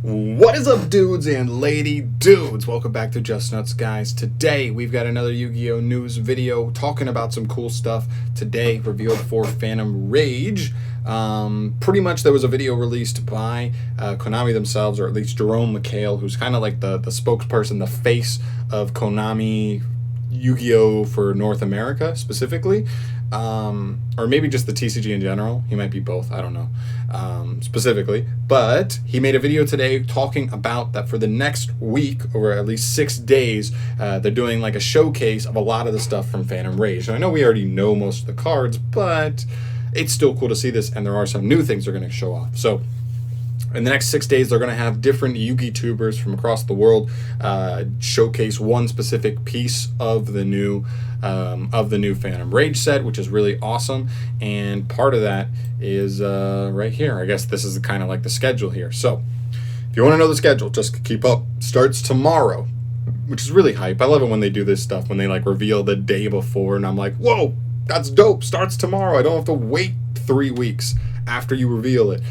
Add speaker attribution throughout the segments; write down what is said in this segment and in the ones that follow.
Speaker 1: What is up, dudes and lady dudes? Welcome back to Just Nuts, guys. Today we've got another Yu-Gi-Oh news video talking about some cool stuff. Today revealed for Phantom Rage. Pretty much there was a video released by Konami themselves, or at least Jerome McHale, who's kind of like the spokesperson, the face of Konami Yu-Gi-Oh for North America specifically, or maybe just the TCG in general. He might be both, I don't know, specifically. But he made a video today talking about that for the next week, or at least 6 days, they're doing like a showcase of a lot of the stuff from Phantom Rage. And I know we already know most of the cards, but it's still cool to see this, and there are some new things they're going to show off. So in the next 6 days, they're going to have different Yu-Gi tubers from across the world showcase one specific piece of the new Phantom Rage set, which is really awesome. And part of that is right here. I guess this is kind of like the schedule here. So if you want to know the schedule, just keep up. Starts tomorrow, which is really hype. I love it when they do this stuff, when they like reveal the day before, and I'm like, whoa, that's dope. Starts tomorrow. I don't have to wait 3 weeks after you reveal it.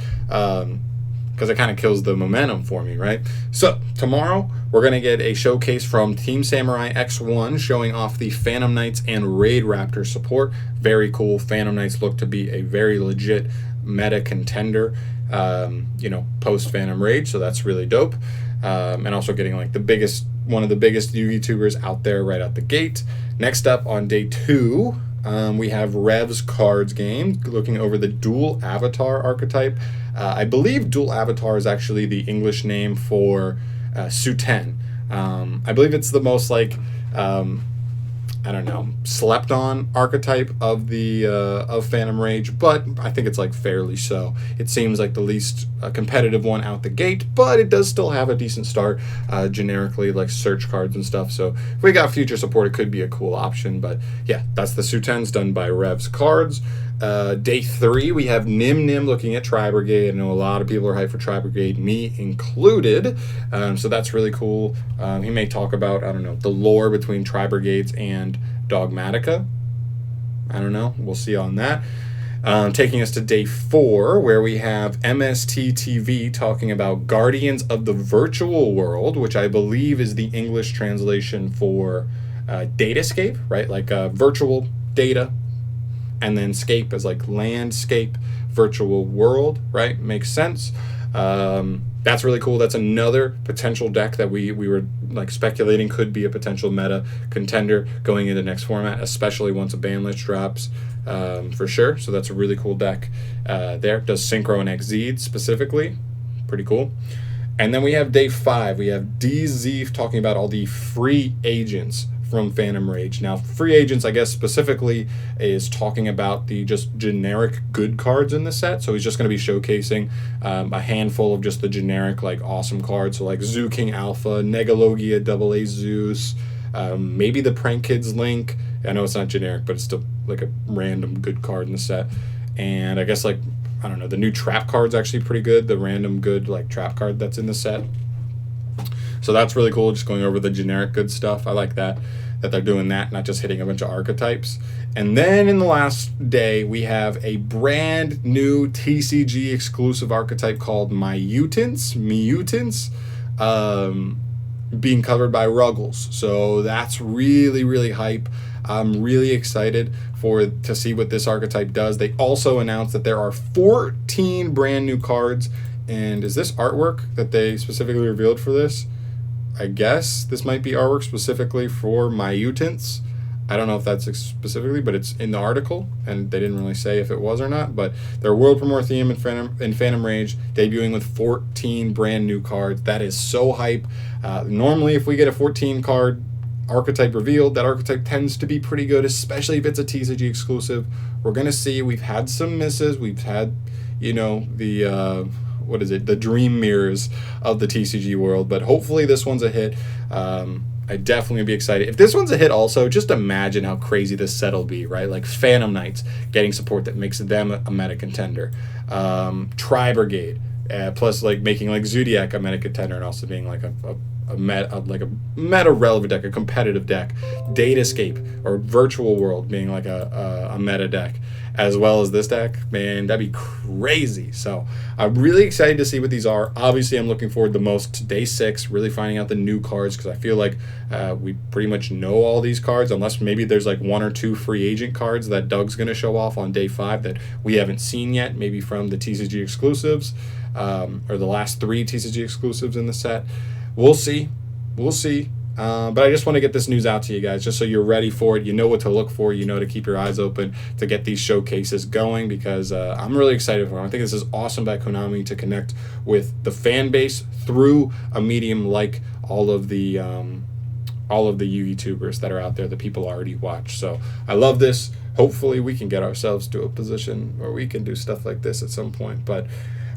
Speaker 1: Because it kind of kills the momentum for me, right? So tomorrow we're going to get a showcase from Team Samurai X1 showing off the Phantom Knights and Raid Raptor support. Very cool. Phantom Knights look to be a very legit meta contender, post Phantom Rage, so that's really dope. And also getting like one of the biggest Yu-Gi tubers out there right out the gate. Next up on day 2, we have Rev's cards game, looking over the dual avatar archetype. I believe dual avatar is actually the English name for Suten. I believe it's the most like slept on archetype of the of Phantom Rage, but I think it's like fairly so. It seems like the least competitive one out the gate, but it does still have a decent start generically, like search cards and stuff. So if we got future support, it could be a cool option. But yeah, that's the Sutens done by Rev's Cards. Day 3, we have Nim looking at Tri Brigade. I know a lot of people are hyped for Tri Brigade, me included. So that's really cool. He may talk about, the lore between Tri Brigades and Dogmatica. I don't know. We'll see on that. Taking us to day 4, where we have MST TV talking about Guardians of the Virtual World, which I believe is the English translation for Datascape, right? Like virtual data. And then scape as like landscape, virtual world, right? Makes sense. That's really cool. That's another potential deck that we were like speculating could be a potential meta contender going into next format, especially once a ban list drops, for sure. So that's a really cool deck there. Does Synchro and Exceed specifically. Pretty cool. And then we have day 5. We have DZ talking about all the free agents from Phantom Rage. Now, free agents, I guess specifically, is talking about the just generic good cards in the set. So he's just going to be showcasing a handful of just the generic, like, awesome cards. So, like, Zoo King Alpha, Negalogia, AA Zeus, maybe the Prank Kids Link. I know it's not generic, but it's still, like, a random good card in the set. And I guess, like, I don't know, the new trap card's actually pretty good. The random good, like, trap card that's in the set. So that's really cool, just going over the generic good stuff. I like that they're doing that, not just hitting a bunch of archetypes. And then in the last day, we have a brand new TCG exclusive archetype called MYUTANT, being covered by Ruggles. So that's really, really hype. I'm really excited to see what this archetype does. They also announced that there are 14 brand new cards. And is this artwork that they specifically revealed for this? I guess this might be artwork specifically for MYUTANTs. I don't know if that's specifically, but it's in the article, and they didn't really say if it was or not. But their World Premiere theme in Phantom Rage, debuting with 14 brand new cards. That is so hype. Normally, if we get a 14-card archetype revealed, that archetype tends to be pretty good, especially if it's a TCG exclusive. We're going to see. We've had some misses. We've had, the dream mirrors of the TCG world, but hopefully this one's a hit. I definitely would be excited. If this one's a hit also, just imagine how crazy this set will be, right? Like Phantom Knights getting support that makes them a meta contender. Tri Brigade, plus like making like Zodiac a meta contender, and also being like a meta relevant deck, a competitive deck. Datascape or Virtual World being like a meta deck. as well as this deck, man, that'd be crazy. So I'm really excited to see what these are. Obviously, I'm looking forward the most to day 6, really finding out the new cards, because I feel like we pretty much know all these cards, unless maybe there's like 1 or 2 free agent cards that Doug's going to show off on day 5 that we haven't seen yet, maybe from the TCG exclusives, or the last 3 TCG exclusives in the set. We'll see. We'll see. But I just want to get this news out to you guys, just so you're ready for it. You know what to look for. You know to keep your eyes open to get these showcases going, because I'm really excited for them. I think this is awesome by Konami to connect with the fan base through a medium like all of the YouTubers that are out there that people already watch. So I love this. Hopefully we can get ourselves to a position where we can do stuff like this at some point. But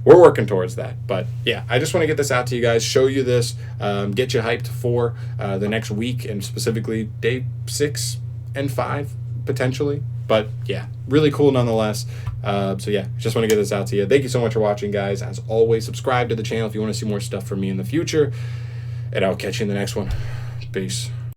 Speaker 1: we're working towards that. But yeah, I just want to get this out to you guys, show you this, get you hyped for the next week, and specifically day 6 and 5 potentially. But yeah, really cool nonetheless. So yeah, just want to get this out to you. Thank you so much for watching, guys. As always, subscribe to the channel if you want to see more stuff from me in the future, and I'll catch you in the next one. Peace.